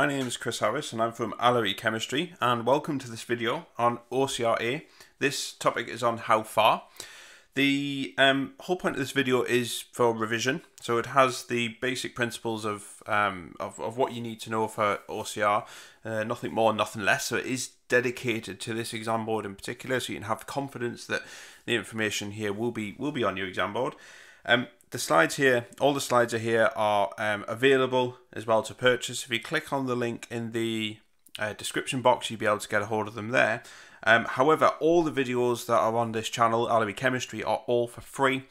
my name is Chris Harris and I'm from Allery Chemistry, and welcome to this video on OCR A. This topic is on how far. The whole point of this video is for revision, so it has the basic principles of what you need to know for OCR, nothing more, nothing less. So it is dedicated to this exam board in particular, so you can have confidence that the information here will be on your exam board. The slides here, all the slides are here, are available as well to purchase. If you click on the link in the description box, you'll be able to get a hold of them there. However, all the videos that are on this channel, Allery Chemistry, are all for free,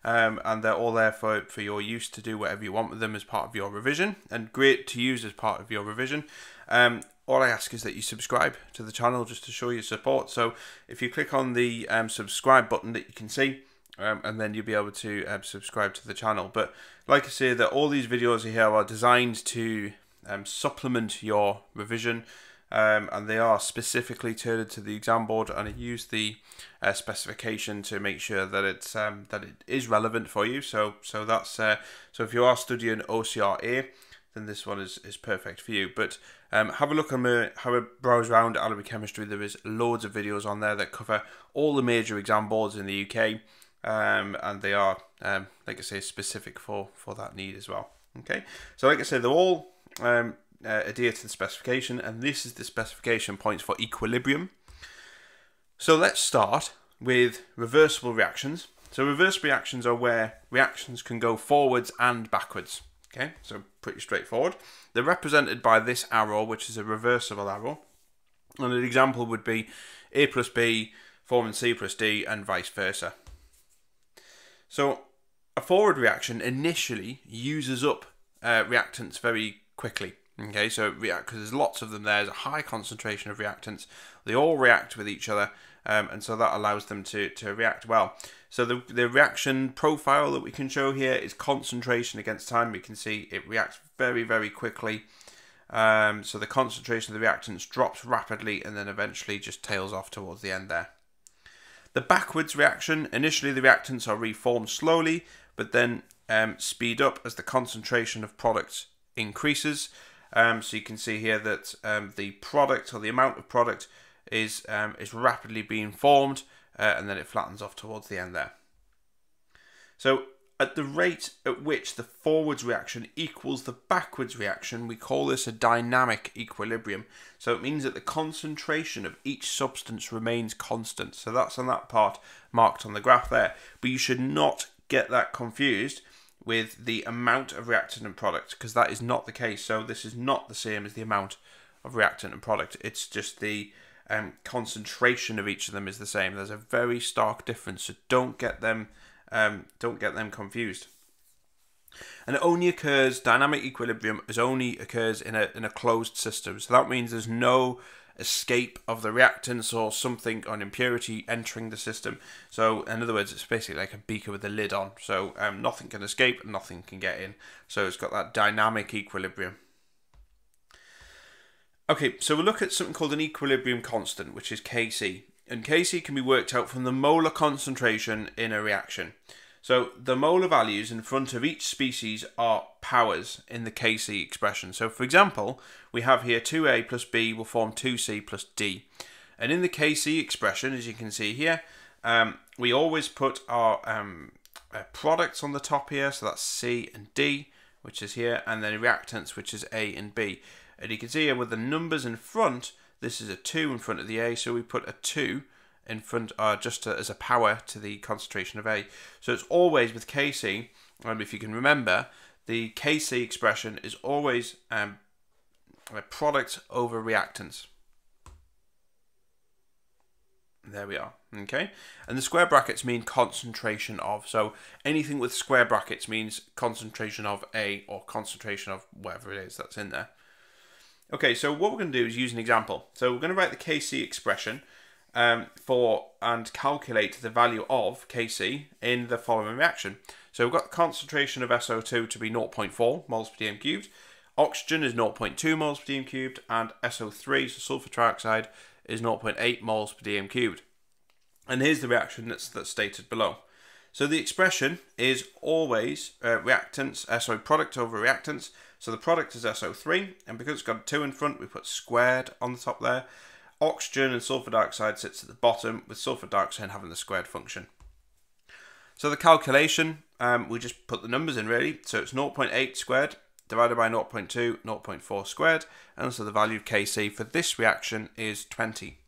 and they're all there for your use to do whatever you want with them as part of your revision, and great to use as part of your revision. All I ask is that you subscribe to the channel just to show your support. So if you click on the subscribe button that you can see, and then you'll be able to subscribe to the channel. But like I say, that all these videos here are designed to supplement your revision, and they are specifically tailored to the exam board, and I use the specification to make sure that it's that it is relevant for you. So that's so if you are studying OCR A, then this one is perfect for you. But have a look on have a browse around Allery Chemistry. There is loads of videos on there that cover all the major exam boards in the UK. And they are, like I say, specific for that need as well. Okay, so like I said, they're all adhere to the specification, and this is the specification points for equilibrium. So let's start with reversible reactions. So reversible reactions are where reactions can go forwards and backwards. Okay, so pretty straightforward. They're represented by this arrow, which is a reversible arrow, and an example would be A plus B forming C plus D and vice versa. So a forward reaction initially uses up reactants very quickly. Okay, so because there's lots of them there's a high concentration of reactants. They all react with each other, and so that allows them to react well. So the reaction profile that we can show here is concentration against time. We can see it reacts very, very quickly. So the concentration of the reactants drops rapidly and then eventually just tails off towards the end there. The backwards reaction, initially the reactants are reformed slowly, but then speed up as the concentration of products increases. So you can see here that the product, or the amount of product, is rapidly being formed, and then it flattens off towards the end there. So at the rate at which the forwards reaction equals the backwards reaction, we call this a dynamic equilibrium. So it means that the concentration of each substance remains constant. So that's on that part marked on the graph there. But you should not get that confused with the amount of reactant and product, because that is not the case. So this is not the same as the amount of reactant and product. It's just the concentration of each of them is the same. There's a very stark difference, so don't get them confused. And it only occurs, dynamic equilibrium only occurs in a closed system. So that means there's no escape of the reactants or something, or an impurity entering the system. So in other words, it's basically like a beaker with a lid on. So nothing can escape and nothing can get in. So it's got that dynamic equilibrium. Okay, so we'll look at something called an equilibrium constant, which is Kc. And Kc can be worked out from the molar concentration in a reaction. So the molar values in front of each species are powers in the Kc expression. So for example, we have here 2A plus B will form 2C plus D. And in the Kc expression, as you can see here, we always put our products on the top here. So that's C and D, which is here, and then reactants, which is A and B. And you can see here with the numbers in front, this is a 2 in front of the A, so we put a 2 in front as a power to the concentration of A. So it's always with Kc, and if you can remember, the Kc expression is always a product over reactants. There we are, okay? And the square brackets mean concentration of, so anything with square brackets means concentration of A or concentration of whatever it is that's in there. Okay, so what we're going to do is use an example. So we're going to write the Kc expression and calculate the value of Kc in the following reaction. So we've got the concentration of SO2 to be 0.4 moles per dm cubed, oxygen is 0.2 moles per dm cubed, and SO3, so sulfur trioxide, is 0.8 moles per dm cubed. And here's the reaction that's stated below. So the expression is always product over reactants. So the product is SO3, and because it's got a 2 in front, we put squared on the top there. Oxygen and sulfur dioxide sits at the bottom, with sulfur dioxide having the squared function. So the calculation, we just put the numbers in really. So it's 0.8 squared divided by 0.2, 0.4 squared, and so the value of Kc for this reaction is 20.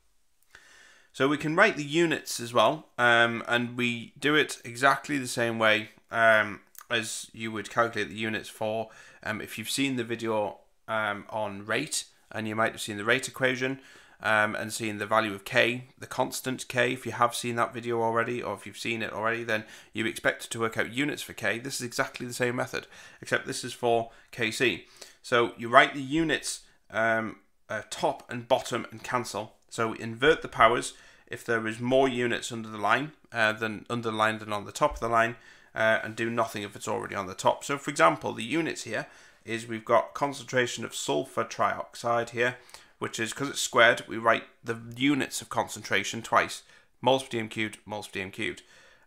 So we can write the units as well, and we do it exactly the same way as you would calculate the units for, if you've seen the video on rate, and you might have seen the rate equation, and seen the value of K, the constant K. If you have seen that video already, or if you've seen it already, then you expect to work out units for K. This is exactly the same method, except this is for Kc. So you write the units top and bottom and cancel. So invert the powers if there is more units under the line than on the top of the line, and do nothing if it's already on the top. So for example, the units here is we've got concentration of sulfur trioxide here, which is, because it's squared, we write the units of concentration twice. Moles per dm cubed, moles per dm cubed.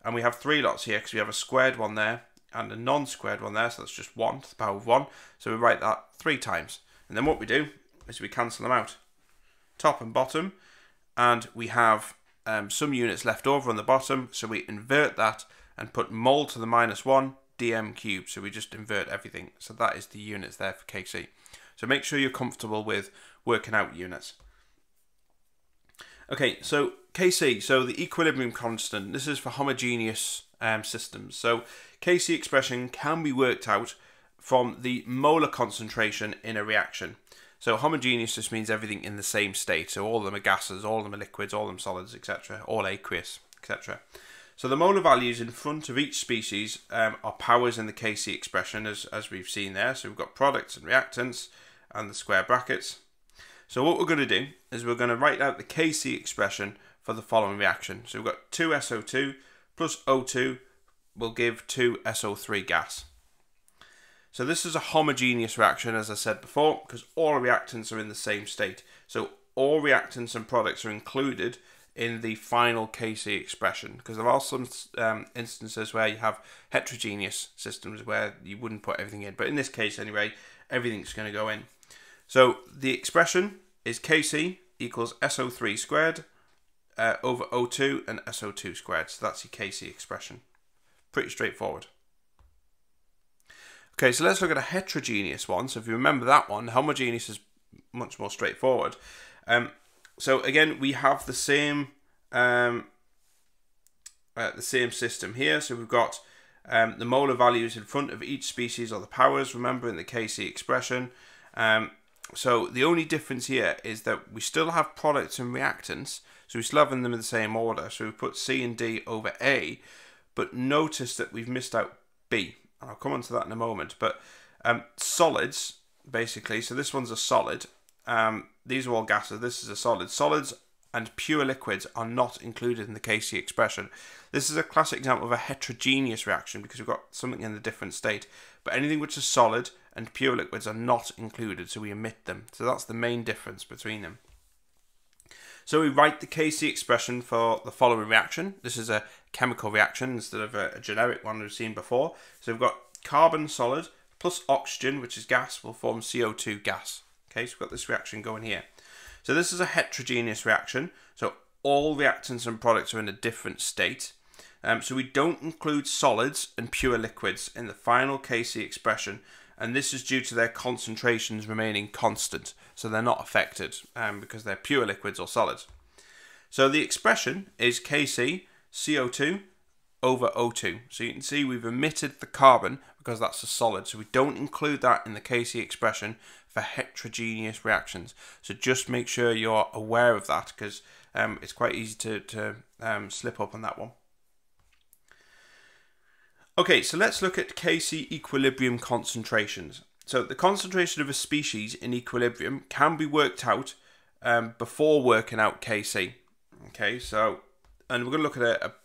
And we have 3 lots here because we have a squared one there and a non-squared one there, so that's just 1 to the power of 1. So we write that 3 times. And then what we do is we cancel them out, top and bottom, and we have some units left over on the bottom, so we invert that and put mole to the -1 dm cubed. So we just invert everything. So that is the units there for Kc. So make sure you're comfortable with working out units. Okay, so Kc, so the equilibrium constant, this is for homogeneous systems. So Kc expression can be worked out from the molar concentration in a reaction. So homogeneous just means everything in the same state. So all of them are gases, all of them are liquids, all of them solids, etc. All aqueous, etc. So the molar values in front of each species are powers in the Kc expression, as we've seen there. So we've got products and reactants and the square brackets. So what we're going to do is we're going to write out the Kc expression for the following reaction. So we've got 2SO2 plus O2 will give 2SO3 gas. So this is a homogeneous reaction, as I said before, because all reactants are in the same state. So all reactants and products are included in the final Kc expression, because there are some instances where you have heterogeneous systems where you wouldn't put everything in. But in this case anyway, everything's going to go in. So the expression is Kc equals SO3 squared over O2 and SO2 squared. So that's your Kc expression. Pretty straightforward. Okay, so let's look at a heterogeneous one. So if you remember that one, homogeneous is much more straightforward. So again, we have the same system here. So we've got the molar values in front of each species, or the powers, remember, in the Kc expression. So the only difference here is that we still have products and reactants, so we still have them in the same order. So we put C and D over A, but notice that we've missed out B. And I'll come on to that in a moment. But solids, basically, so this one's a solid. These are all gases, this is a solid. Solids and pure liquids are not included in the Kc expression. This is a classic example of a heterogeneous reaction because we've got something in a different state. But anything which is solid and pure liquids are not included, so we omit them. So that's the main difference between them. So we write the Kc expression for the following reaction. This is a chemical reaction instead of a generic one we've seen before. So we've got carbon solid plus oxygen, which is gas, will form CO2 gas. Okay, so we've got this reaction going here. So this is a heterogeneous reaction. So all reactants and products are in a different state. So we don't include solids and pure liquids in the final Kc expression, and this is due to their concentrations remaining constant. So they're not affected because they're pure liquids or solids. So the expression is Kc CO2 over O2. So you can see we've omitted the carbon because that's a solid. So we don't include that in the Kc expression for heterogeneous reactions. So just make sure you're aware of that, because it's quite easy to slip up on that one. Okay, so let's look at Kc equilibrium concentrations. So the concentration of a species in equilibrium can be worked out before working out Kc. Okay, so, and we're going to look at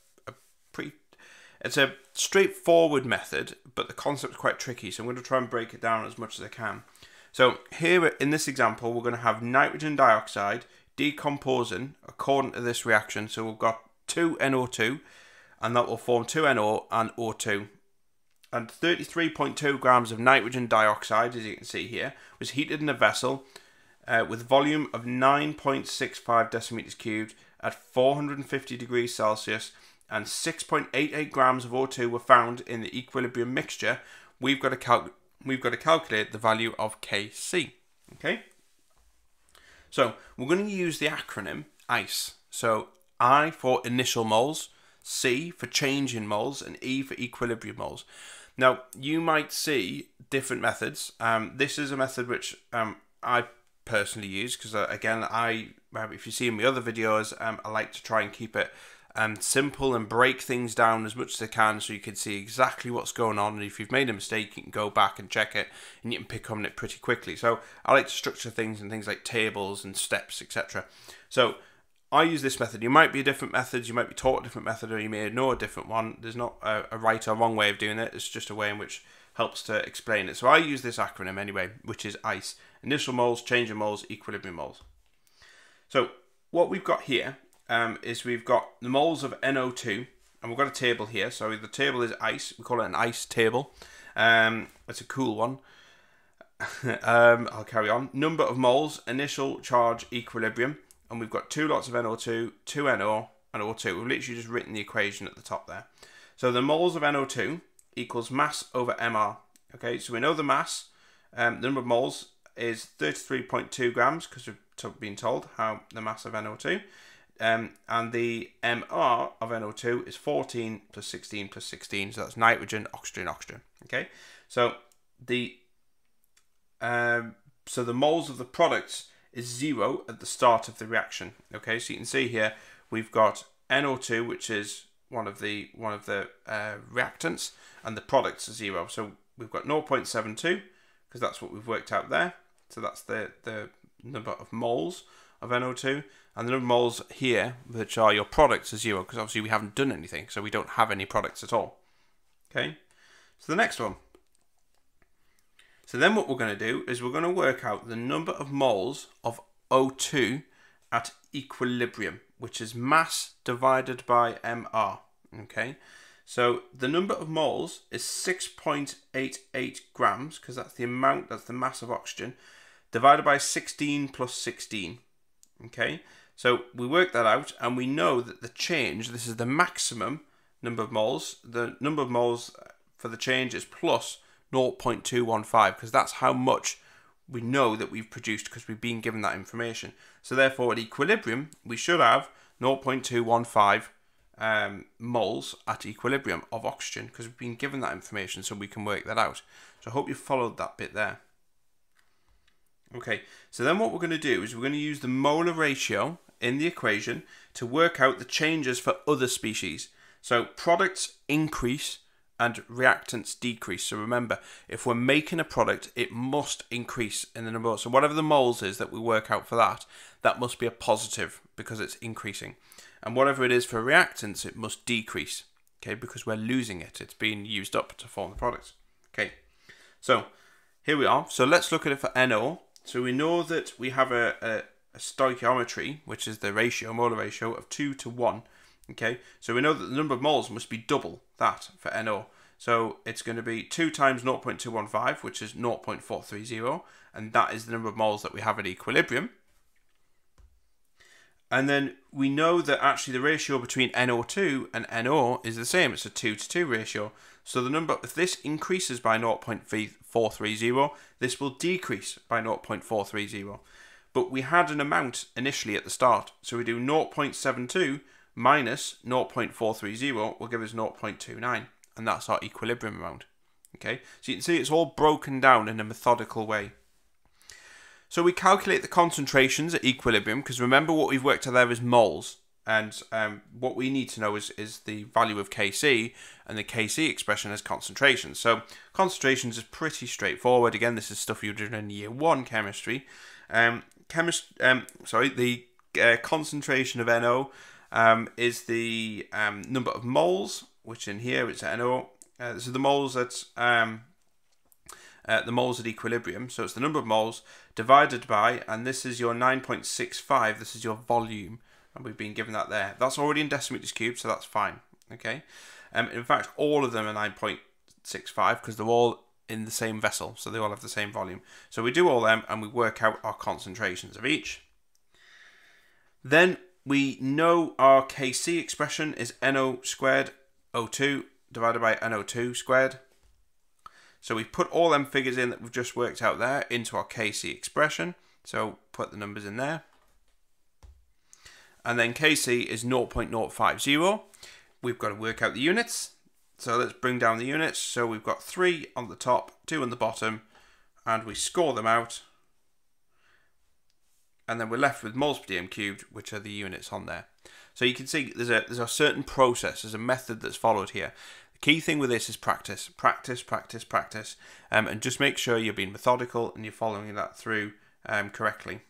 it's a straightforward method, but the concept's quite tricky, so I'm going to try and break it down as much as I can. So here in this example, we're going to have nitrogen dioxide decomposing according to this reaction. So we've got 2NO2, and that will form 2NO and O2. and 33.2 grams of nitrogen dioxide, as you can see here, was heated in a vessel with volume of 9.65 decimeters cubed at 450 degrees Celsius, and 6.88 grams of O2 were found in the equilibrium mixture. We've got to calculate the value of Kc. Okay. So we're going to use the acronym ICE. So I for initial moles, C for change in moles, and E for equilibrium moles. Now you might see different methods. This is a method which I personally use because again, if you see in my other videos, I like to try and keep it simple and break things down as much as I can so you can see exactly what's going on, and if you've made a mistake you can go back and check it and you can pick on it pretty quickly. So I like to structure things in things like tables and steps, etc. So I use this method. You might be a different method, you might be taught a different method, or you may know a different one. There's not a right or wrong way of doing it, it's just a way in which helps to explain it. So I use this acronym anyway, which is ICE: initial moles, change in moles, equilibrium moles. So what we've got here is we've got the moles of NO2, and we've got a table here. So the table is ICE. We call it an ICE table. It's a cool one. I'll carry on. Number of moles, initial charge, equilibrium, and we've got 2 lots of NO2, 2 NO, and O2. We've literally just written the equation at the top there. So the moles of NO2 equals mass over MR. Okay, so we know the mass. The number of moles is 33.2 grams because we've been told how the mass of NO2. And the MR of NO2 is 14 plus 16 plus 16, so that's nitrogen, oxygen, oxygen. Okay, so the moles of the products is 0 at the start of the reaction. Okay, so you can see here we've got NO2, which is one of the reactants, and the products are 0. So we've got 0.72 because that's what we've worked out there. So that's the number of moles of NO2, and the number of moles here, which are your products, are 0 because obviously we haven't done anything, so we don't have any products at all. Okay, so the next one. So then what we're going to do is we're going to work out the number of moles of O2 at equilibrium, which is mass divided by MR. Okay, so the number of moles is 6.88 grams because that's the amount, that's the mass of oxygen, divided by 16 plus 16. Okay, so we work that out and we know that the change, this is the maximum number of moles, the number of moles for the change is plus 0.215 because that's how much we know that we've produced because we've been given that information. So therefore at equilibrium we should have 0.215 moles at equilibrium of oxygen because we've been given that information, so we can work that out. So I hope you followed that bit there. Okay, so then what we're going to do is we're going to use the molar ratio in the equation to work out the changes for other species. So products increase and reactants decrease. So remember, if we're making a product, it must increase in the number. So whatever the moles is that we work out for that, that must be a positive because it's increasing. And whatever it is for reactants, it must decrease, okay, because we're losing it. It's being used up to form the products. Okay, so here we are. So let's look at it for NO. So we know that we have a stoichiometry, which is the ratio, molar ratio of 2 to 1. Okay, so we know that the number of moles must be double that for NO. So it's going to be 2 times 0.215, which is 0.430, and that is the number of moles that we have at equilibrium. And then we know that actually the ratio between NO2 and NO is the same. It's a 2 to 2 ratio. So the number, if this increases by 0.430, this will decrease by 0.430. But we had an amount initially at the start. So we do 0.72 minus 0.430 will give us 0.29. And that's our equilibrium amount. Okay, so you can see it's all broken down in a methodical way. So we calculate the concentrations at equilibrium, because remember what we've worked out there is moles. And what we need to know is the value of Kc, and the Kc expression is concentrations. So concentrations is pretty straightforward. Again, this is stuff you're doing in year 1 chemistry. The concentration of NO is the number of moles, which in here it's NO. So the moles at equilibrium. So it's the number of moles divided by, and this is your 9.65. This is your volume. And we've been given that there. That's already in decimeters cubed, so that's fine. Okay. In fact, all of them are 0.65 because they're all in the same vessel, so they all have the same volume. So we do all them and we work out our concentrations of each. Then we know our Kc expression is NO squared O2 divided by NO2 squared. So we put all them figures in that we've just worked out there into our Kc expression. So put the numbers in there. And then Kc is 0.050. We've got to work out the units. So let's bring down the units. So we've got 3 on the top, 2 on the bottom, and we score them out. And then we're left with moles per dm cubed, which are the units on there. So you can see there's a certain process, there's a method that's followed here. The key thing with this is practice, practice, practice, practice, and just make sure you're being methodical and you're following that through correctly.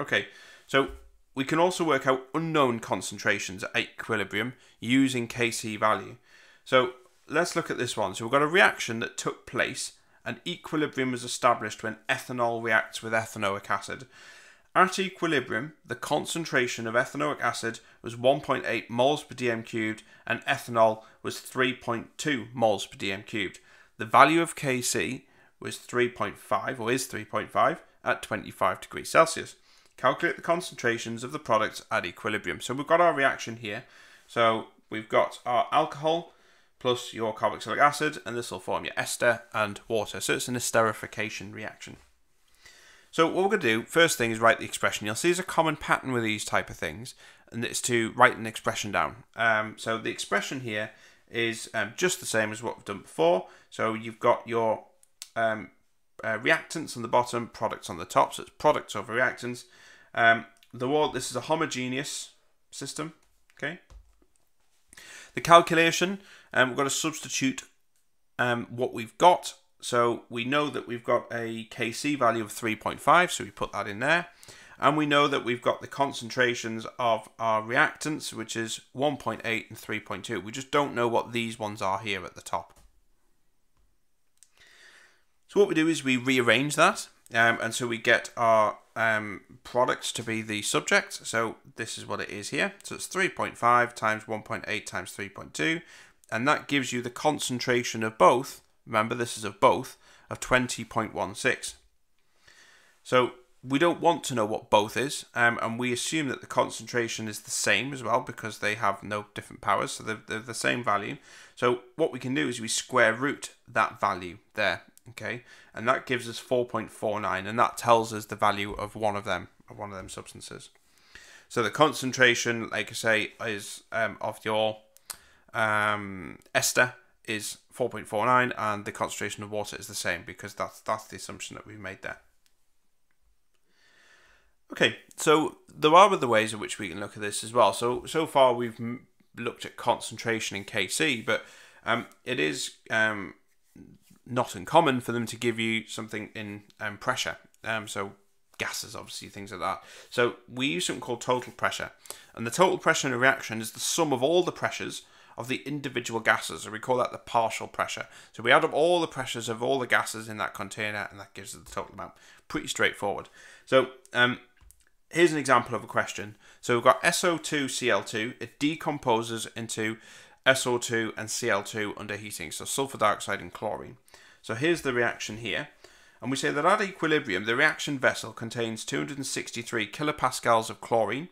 Okay, so we can also work out unknown concentrations at equilibrium using Kc value. So let's look at this one. So we've got a reaction that took place and equilibrium is established when ethanol reacts with ethanoic acid. At equilibrium, the concentration of ethanoic acid was 1.8 moles per dm cubed and ethanol was 3.2 moles per dm cubed. The value of Kc was 3.5 or is 3.5 at 25 degrees Celsius. Calculate the concentrations of the products at equilibrium. So we've got our reaction here. So we've got our alcohol plus your carboxylic acid, and this will form your ester and water. So it's an esterification reaction. So what we're going to do, first thing is write the expression. You'll see there's a common pattern with these type of things, and it's to write an expression down. So the expression here is just the same as what we've done before. So you've got your reactants on the bottom, products on the top, so it's products over reactants. This is a homogeneous system, okay? The calculation, we've got to substitute what we've got. So we know that we've got a Kc value of 3.5, so we put that in there. And we know that we've got the concentrations of our reactants, which is 1.8 and 3.2. We just don't know what these ones are here at the top. So what we do is we rearrange that, and so we get our products to be the subject. So this is what it is here. So it's 3.5 times 1.8 times 3.2, and that gives you the concentration of both. Remember, this is of both, of 20.16. So we don't want to know what both is, and we assume that the concentration is the same as well because they have no different powers, so they're the same value. So what we can do is we square root that value there, okay, and that gives us 4.49, and that tells us the value of one of them substances. So the concentration, like I say, is of your ester is 4.49, and the concentration of water is the same because that's the assumption that we've made there. Okay, so there are other ways in which we can look at this as well. So far we've looked at concentration in Kc, but it is not uncommon for them to give you something in pressure. So gases, obviously, things like that. So we use something called total pressure, and the total pressure in a reaction is the sum of all the pressures of the individual gases, and we call that the partial pressure. So we add up all the pressures of all the gases in that container, and that gives us the total amount. Pretty straightforward. So here's an example of a question. So we've got SO2Cl2. It decomposes into SO2 and Cl2 under heating, so sulfur dioxide and chlorine. So here's the reaction here, and we say that at equilibrium the reaction vessel contains 263 kilopascals of chlorine,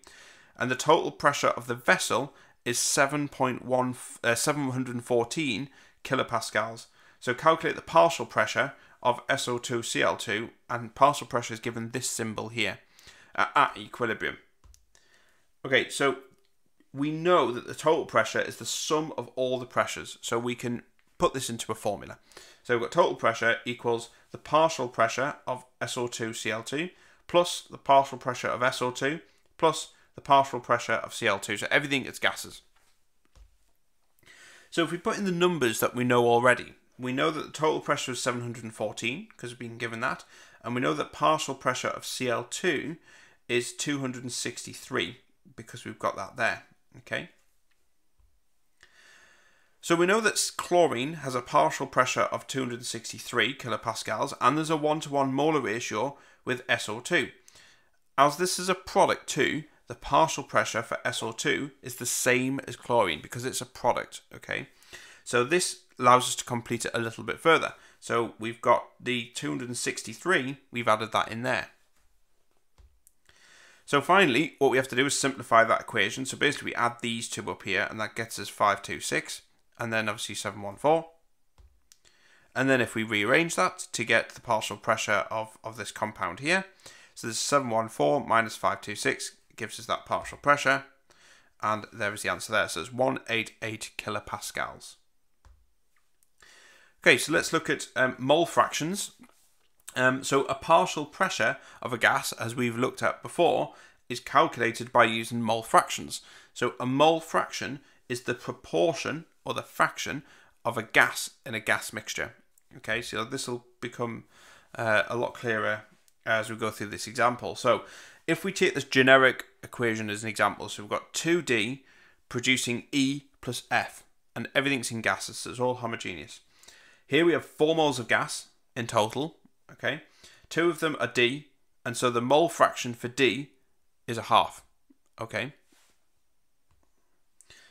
and the total pressure of the vessel is 714 kilopascals. So calculate the partial pressure of SO2Cl2, and partial pressure is given this symbol here at equilibrium. Okay, so we know that the total pressure is the sum of all the pressures, so we can put this into a formula. So we've got total pressure equals the partial pressure of SO2Cl2 plus the partial pressure of SO2 plus the partial pressure of Cl2, so everything is gases. So if we put in the numbers that we know already, we know that the total pressure is 714 because we've been given that, and we know that partial pressure of Cl2 is 263 because we've got that there, okay? So we know that chlorine has a partial pressure of 263 kilopascals, and there's a 1-to-1 molar ratio with SO2. As this is a product too, the partial pressure for SO2 is the same as chlorine because it's a product, okay? So this allows us to complete it a little bit further. So we've got the 263, we've added that in there. So finally, what we have to do is simplify that equation. So basically we add these two up here, and that gets us 526, and then obviously 714. And then if we rearrange that to get the partial pressure of this compound here, so this is 714 minus 526 gives us that partial pressure, and there is the answer there. So it's 188 kilopascals. Okay, so let's look at mole fractions. So a partial pressure of a gas, as we've looked at before, is calculated by using mole fractions. So a mole fraction is the proportion or the fraction of a gas in a gas mixture. Okay, so this will become a lot clearer as we go through this example. So if we take this generic equation as an example, so we've got 2D producing E plus F, and everything's in gases, so it's all homogeneous. Here we have 4 moles of gas in total. Okay, 2 of them are D, and so the mole fraction for D is a half. Okay,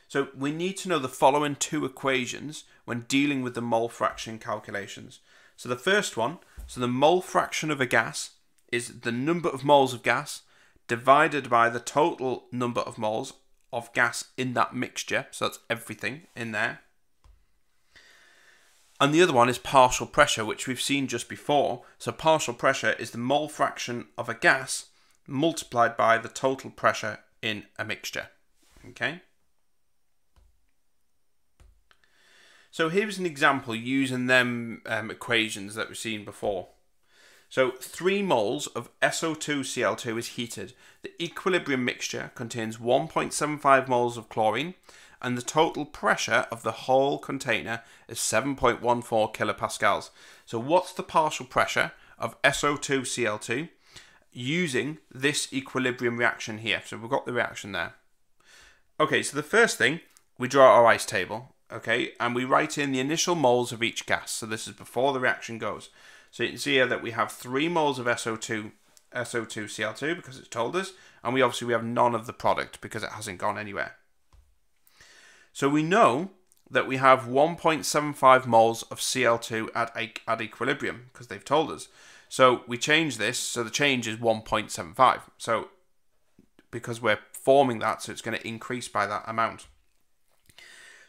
so we need to know the following 2 equations when dealing with the mole fraction calculations. So the first one, so the mole fraction of a gas is the number of moles of gas divided by the total number of moles of gas in that mixture, so that's everything in there. And the other one is partial pressure, which we've seen just before. So partial pressure is the mole fraction of a gas multiplied by the total pressure in a mixture. Okay. So here's an example using them equations that we've seen before. So 3 moles of SO2Cl2 is heated. The equilibrium mixture contains 1.75 moles of chlorine, and the total pressure of the whole container is 7.14 kilopascals. So what's the partial pressure of SO2Cl2 using this equilibrium reaction here? So we've got the reaction there. Okay, so the first thing, we draw our ice table, okay, and we write in the initial moles of each gas. So this is before the reaction goes. So you can see here that we have 3 moles of SO2Cl2 because it's told us, and we have none of the product because it hasn't gone anywhere. So we know that we have 1.75 moles of Cl2 at equilibrium because they've told us. So we change this, so the change is 1.75. So because we're forming that, so it's going to increase by that amount.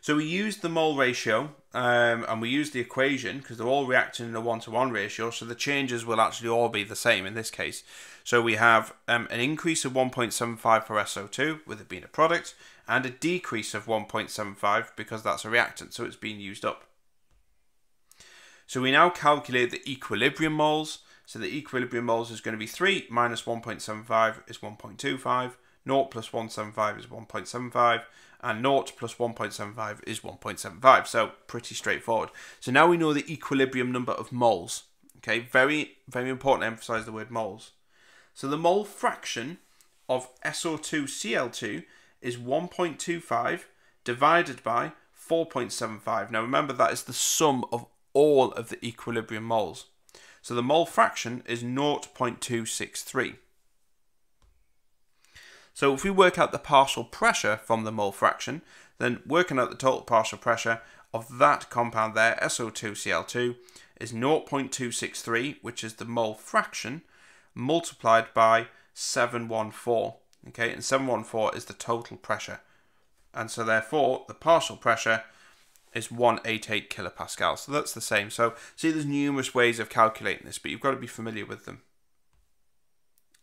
So we use the mole ratio and we use the equation because they're all reacting in a 1-to-1 ratio, so the changes will actually all be the same in this case. So we have an increase of 1.75 for SO2 with it being a product, and a decrease of 1.75 because that's a reactant, so it's being used up. So we now calculate the equilibrium moles. So the equilibrium moles is going to be 3 minus 1.75 is 1.25, 0 plus 1.75 is 1.75, and 0 plus 1.75 is 1.75. So pretty straightforward. So now we know the equilibrium number of moles. Okay, very, very important to emphasize the word moles. So the mole fraction of SO2Cl2 is 1.25 divided by 4.75. Now remember, that is the sum of all of the equilibrium moles. So the mole fraction is 0.263. So if we work out the partial pressure from the mole fraction, then working out the total partial pressure of that compound there, SO2Cl2, is 0.263, which is the mole fraction, multiplied by 714. Okay, and 714 is the total pressure. And so therefore, the partial pressure is 188 kilopascals. So that's the same. So see, there's numerous ways of calculating this, but you've got to be familiar with them.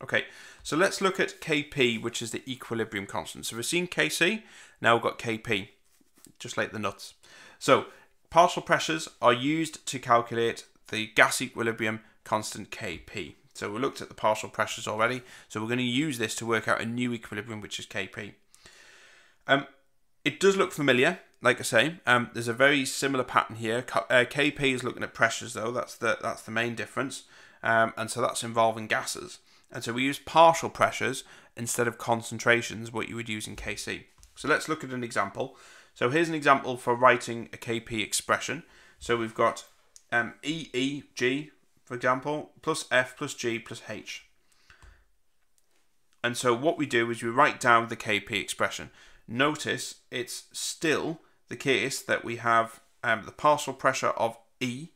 Okay, so let's look at Kp, which is the equilibrium constant. So we've seen Kc, now we've got Kp, just like the nuts. So partial pressures are used to calculate the gas equilibrium constant Kp. So we looked at the partial pressures already, so we're going to use this to work out a new equilibrium, which is Kp. It does look familiar, like I say. There's a very similar pattern here. Kp is looking at pressures, though. That's the main difference, and so that's involving gases. And so we use partial pressures instead of concentrations, what you would use in Kc. So let's look at an example. So here's an example for writing a Kp expression. So we've got EEG, for example, plus F plus G plus H. And so what we do is we write down the Kp expression. Notice it's still the case that we have the partial pressure of E,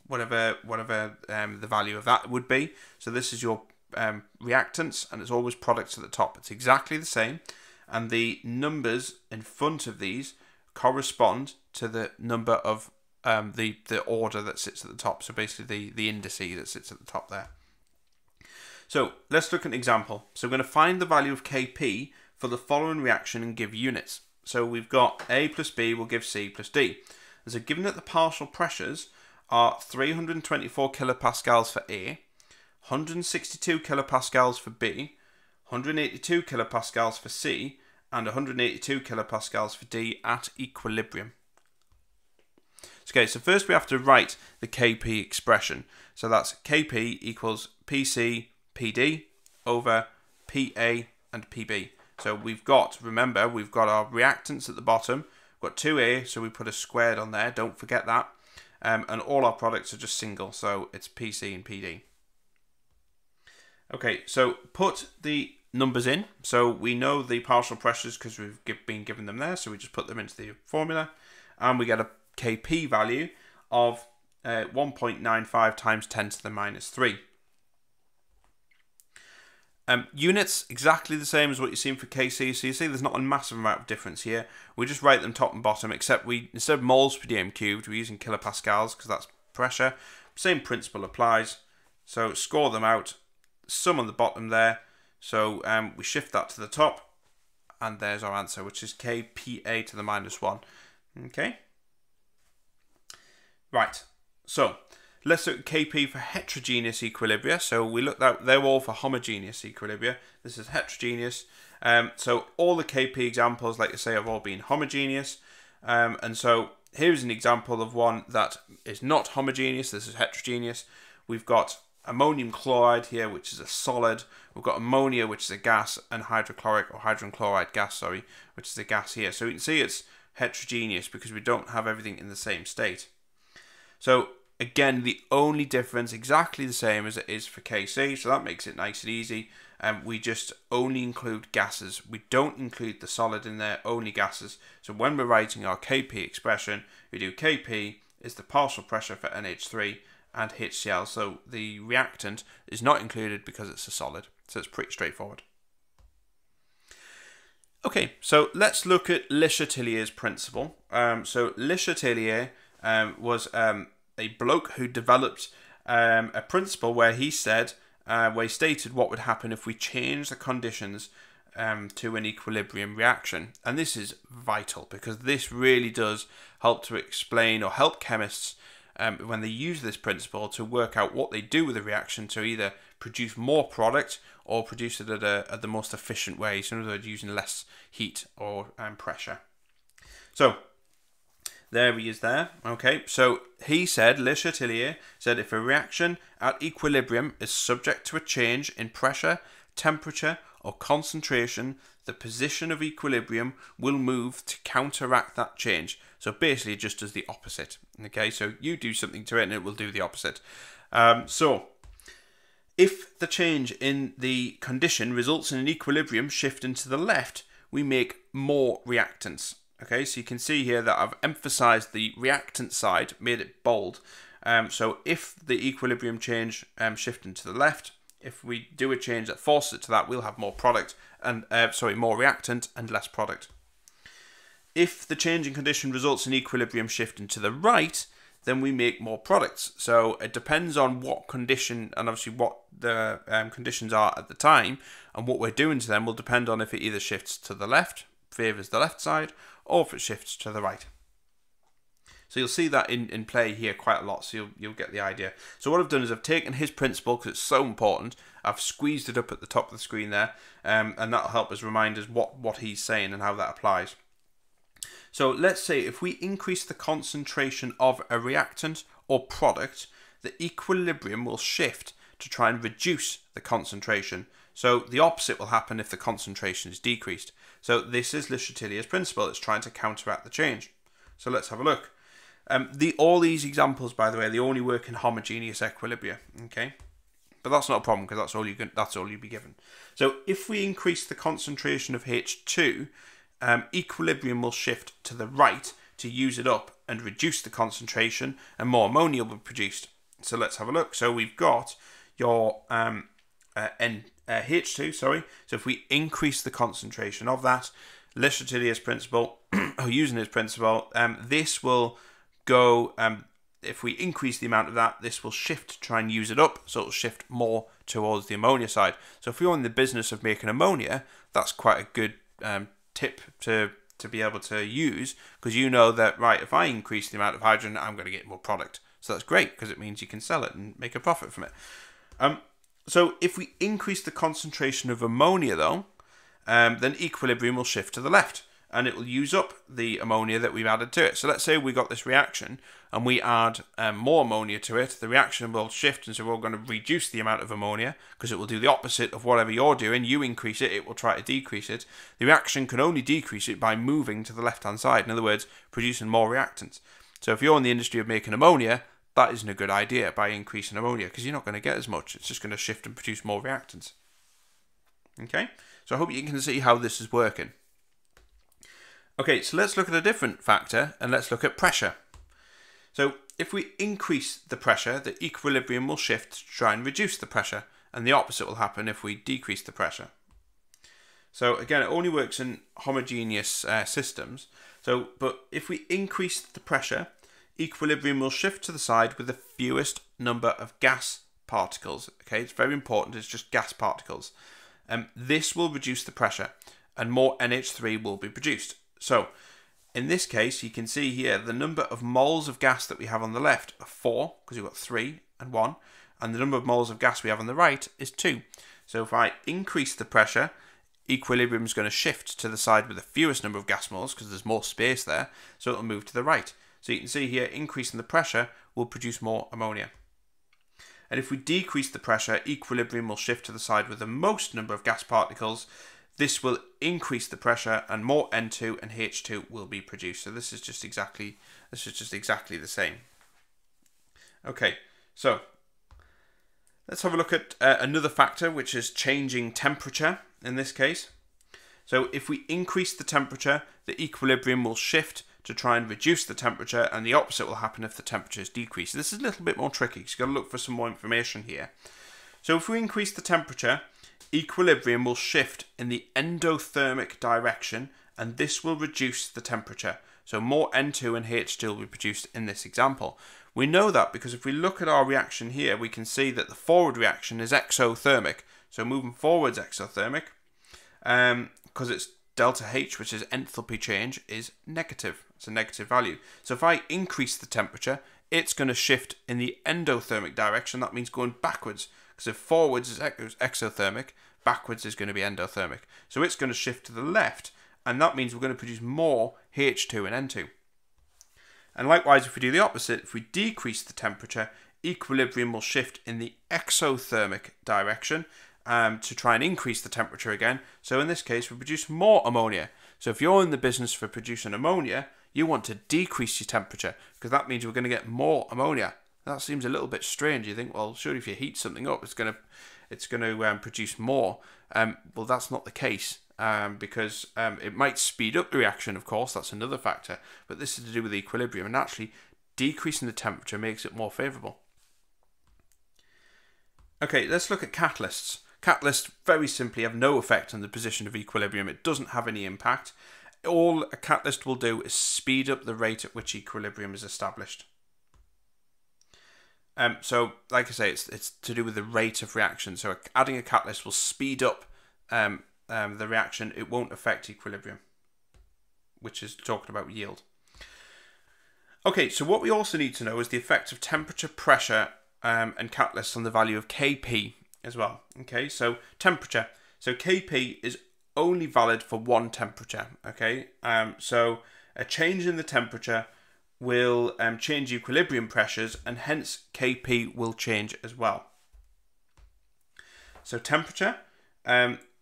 whatever the value of that would be. So this is your reactants, and it's always products at the top. It's exactly the same, and the numbers in front of these correspond to the number of the order that sits at the top. So basically the indice that sits at the top there. So let's look at an example. So we're going to find the value of Kp for the following reaction and give units. So we've got A plus B will give C plus D. So given that the partial pressures are 324 kilopascals for A, 162 kilopascals for B, 182 kilopascals for C, and 182 kilopascals for D at equilibrium. Okay, so first we have to write the Kp expression. So that's Kp equals Pc PD over PA and PB. So we've got, remember, we've got our reactants at the bottom. We've got 2A, so we put a squared on there, don't forget that. And all our products are just single, so it's PC and PD. Okay, so put the numbers in. So we know the partial pressures because we've been given them there, so we just put them into the formula. And we get a Kp value of 1.95 times 10 to the minus 3. Units, exactly the same as what you've seen for Kc. So you see there's not a massive amount of difference here. We just write them top and bottom, except instead of moles per dm cubed, we're using kilopascals because that's pressure. Same principle applies. So score them out. Sum on the bottom there. So we shift that to the top, and there's our answer, which is Kpa to the minus 1. Okay. Right. So let's look at Kp for heterogeneous equilibria. So we looked at, they're all for homogeneous equilibria. This is heterogeneous. So all the Kp examples, like I say, have all been homogeneous. And so here's an example of one that is not homogeneous. This is heterogeneous. We've got ammonium chloride here, which is a solid. We've got ammonia, which is a gas, and hydrochloric or hydrogen chloride gas, sorry, which is a gas here. So you can see it's heterogeneous because we don't have everything in the same state. So again, the only difference, exactly the same as it is for Kc, so that makes it nice and easy. We just only include gases. We don't include the solid in there, only gases. So when we're writing our Kp expression, we do Kp is the partial pressure for NH3 and HCl. So the reactant is not included because it's a solid. So it's pretty straightforward. Okay, so let's look at Le Chatelier's principle. So Le Chatelier was a bloke who developed a principle where he said, where he stated what would happen if we change the conditions to an equilibrium reaction. And this is vital because this really does help to explain or help chemists when they use this principle to work out what they do with a reaction to either produce more product or produce it at the most efficient way. So in other words, using less heat or pressure. So there he is there. Okay, so he said, Le Chatelier said, if a reaction at equilibrium is subject to a change in pressure, temperature, or concentration, the position of equilibrium will move to counteract that change. So basically, it just does the opposite. Okay, so you do something to it and it will do the opposite. So if the change in the condition results in an equilibrium shifting to the left, we make more reactants. Okay, so you can see here that I've emphasized the reactant side, made it bold. So if the equilibrium change shifting to the left, if we do a change that forces it to that, we'll have more product and more reactant and less product. If the change in condition results in equilibrium shifting to the right, then we make more products. So it depends on what condition and obviously what the conditions are at the time, and what we're doing to them will depend on if it either shifts to the left, favors the left side, or if it shifts to the right. So you'll see that in play here quite a lot, so you'll get the idea. So what I've done is I've taken his principle, because it's so important, I've squeezed it up at the top of the screen there, and that'll help us remind us what he's saying and how that applies. So let's say if we increase the concentration of a reactant or product, the equilibrium will shift to try and reduce the concentration. So the opposite will happen if the concentration is decreased. So this is Le Chatelier's principle. It's trying to counteract the change. So let's have a look. All these examples, by the way, they only work in homogeneous equilibria. Okay, but that's not a problem because that's all you'll be given. So if we increase the concentration of H2, equilibrium will shift to the right to use it up and reduce the concentration, and more ammonia will be produced. So let's have a look. So we've got your H2, sorry. So if we increase the concentration of that, Le Chatelier's principle, or using his principle, this will go, if we increase the amount of that, this will shift to try and use it up, so it'll shift more towards the ammonia side. So if you're in the business of making ammonia, that's quite a good tip to be able to use, because you know that, right, if I increase the amount of hydrogen, I'm going to get more product. So that's great, because it means you can sell it and make a profit from it. So if we increase the concentration of ammonia, though, then equilibrium will shift to the left, and it will use up the ammonia that we've added to it. So let's say we got this reaction, and we add more ammonia to it. The reaction will shift, and so we're going to reduce the amount of ammonia, because it will do the opposite of whatever you're doing. You increase it, it will try to decrease it. The reaction can only decrease it by moving to the left-hand side. In other words, producing more reactants. So if you're in the industry of making ammonia, that isn't a good idea by increasing ammonia, because you're not going to get as much. It's just going to shift and produce more reactants. Okay, so I hope you can see how this is working. Okay, so let's look at a different factor, and let's look at pressure. So if we increase the pressure, the equilibrium will shift to try and reduce the pressure, and the opposite will happen if we decrease the pressure. So again, it only works in homogeneous systems. But if we increase the pressure, equilibrium will shift to the side with the fewest number of gas particles. Okay, it's very important, it's just gas particles. This will reduce the pressure, and more NH3 will be produced. So in this case, you can see here the number of moles of gas that we have on the left are 4, because we've got 3 and 1, and the number of moles of gas we have on the right is 2. So if I increase the pressure, equilibrium is going to shift to the side with the fewest number of gas moles, because there's more space there, so it'll move to the right. So you can see here, increasing the pressure will produce more ammonia. And if we decrease the pressure, equilibrium will shift to the side with the most number of gas particles. This will increase the pressure, and more N2 and H2 will be produced. So this is just exactly the same. Okay, so let's have a look at another factor, which is changing temperature in this case. So if we increase the temperature, the equilibrium will shift to try and reduce the temperature, and the opposite will happen if the temperature is decreased. This is a little bit more tricky, so you've got to look for some more information here. So if we increase the temperature, equilibrium will shift in the endothermic direction, and this will reduce the temperature. So more N2 and H2 will be produced in this example. We know that because if we look at our reaction here, we can see that the forward reaction is exothermic. So moving forwards exothermic, because it's delta H, which is enthalpy change, is negative. It's a negative value. So if I increase the temperature, it's going to shift in the endothermic direction. That means going backwards, because if forwards is exothermic, backwards is going to be endothermic. So it's going to shift to the left, and that means we're going to produce more H2 and N2. And likewise, if we do the opposite, if we decrease the temperature, equilibrium will shift in the exothermic direction to try and increase the temperature again. So in this case, we produce more ammonia. So if you're in the business for producing ammonia, you want to decrease your temperature, because that means we're going to get more ammonia. That seems a little bit strange. You think, well, surely if you heat something up, it's going to produce more. Well, that's not the case, because it might speed up the reaction, of course. That's another factor. But this is to do with the equilibrium, and actually decreasing the temperature makes it more favourable. Okay, let's look at catalysts. Catalysts very simply have no effect on the position of equilibrium. It doesn't have any impact. All a catalyst will do is speed up the rate at which equilibrium is established. So, like I say, it's to do with the rate of reaction. So adding a catalyst will speed up the reaction. It won't affect equilibrium, which is talking about yield. Okay, so what we also need to know is the effect of temperature, pressure, and catalysts on the value of Kp as well. Okay, so temperature. So Kp is only valid for one temperature. Okay, so a change in the temperature will change equilibrium pressures, and hence Kp will change as well. So temperature,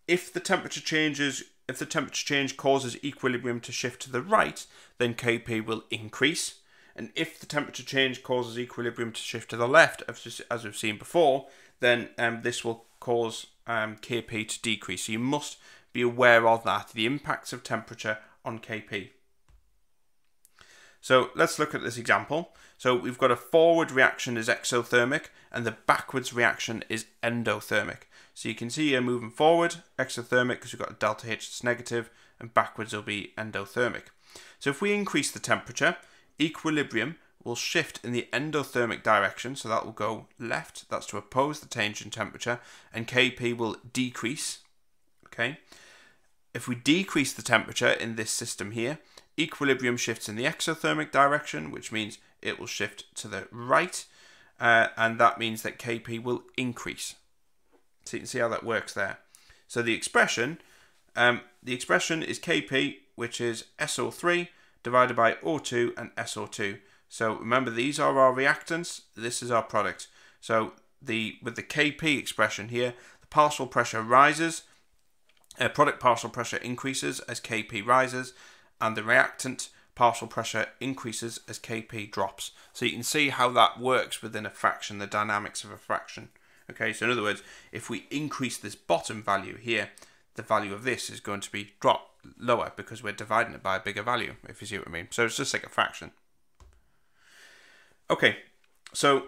if the temperature change causes equilibrium to shift to the right, then Kp will increase. And if the temperature change causes equilibrium to shift to the left, as we've seen before, then this will cause Kp to decrease. So you must be aware of that, the impacts of temperature on Kp. So let's look at this example. So we've got a forward reaction is exothermic and the backwards reaction is endothermic. So you can see here moving forward, exothermic because we've got a delta H that's negative, and backwards will be endothermic. So if we increase the temperature, equilibrium will shift in the endothermic direction, so that will go left, that's to oppose the change in temperature, and Kp will decrease. Okay. If we decrease the temperature in this system here, equilibrium shifts in the exothermic direction, which means it will shift to the right, and that means that Kp will increase. So you can see how that works there. So the expression is Kp, which is SO3 divided by O2 and SO2. So remember, these are our reactants, this is our product. So with the Kp expression here, the partial pressure rises, product partial pressure increases as Kp rises, and the reactant partial pressure increases as Kp drops. So you can see how that works within a fraction, the dynamics of a fraction. Okay, so in other words, if we increase this bottom value here, the value of this is going to be lower because we're dividing it by a bigger value, if you see what I mean. So it's just like a fraction. Okay, so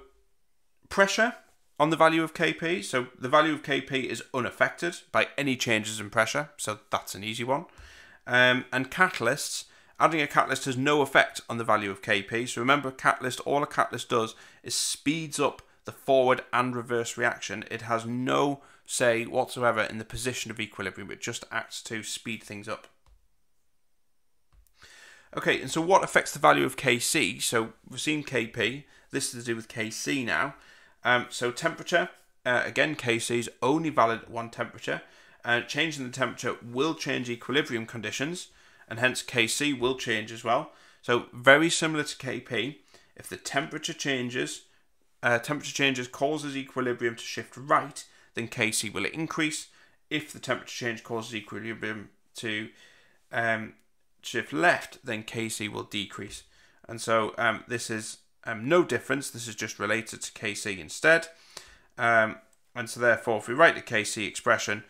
pressure on the value of Kp. So the value of Kp is unaffected by any changes in pressure, so that's an easy one. And catalysts, adding a catalyst has no effect on the value of Kp. So remember, all a catalyst does is speeds up the forward and reverse reaction. It has no say whatsoever in the position of equilibrium. It just acts to speed things up. Okay, and so what affects the value of Kc? So we've seen Kp, this is to do with Kc now. So temperature, again, Kc is only valid at one temperature. Changing the temperature will change equilibrium conditions, and hence Kc will change as well. So very similar to Kp, if the temperature changes causes equilibrium to shift right, then Kc will increase. If the temperature change causes equilibrium to shift left, then Kc will decrease. And so this is no difference. This is just related to Kc instead. And so therefore, if we write the Kc expression,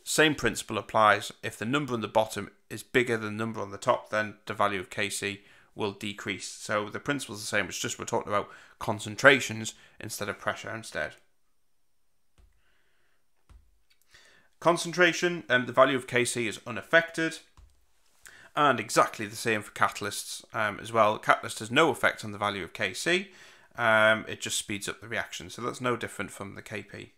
same principle applies. If the number on the bottom is bigger than the number on the top, then the value of Kc will decrease. So the principle is the same. It's just we're talking about concentrations instead of pressure instead. Concentration, the value of Kc is unaffected. And exactly the same for catalysts as well. Catalyst has no effect on the value of Kc. It just speeds up the reaction. So that's no different from the Kp.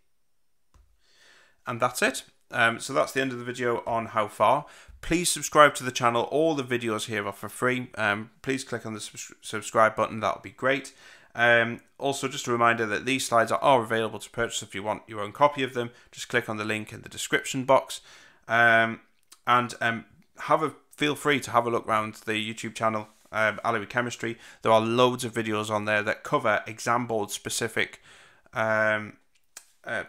And that's it. So that's the end of the video on how far. Please subscribe to the channel. All the videos here are for free. Please click on the subscribe button. That would be great. Also, just a reminder that these slides are available to purchase if you want your own copy of them. Just click on the link in the description box. Feel free to have a look around the YouTube channel, Allery Chemistry. There are loads of videos on there that cover exam board specific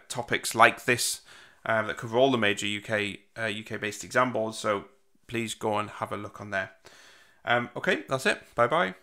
topics like this, that cover all the major UK based exam boards. So please go and have a look on there. Okay, that's it. Bye bye.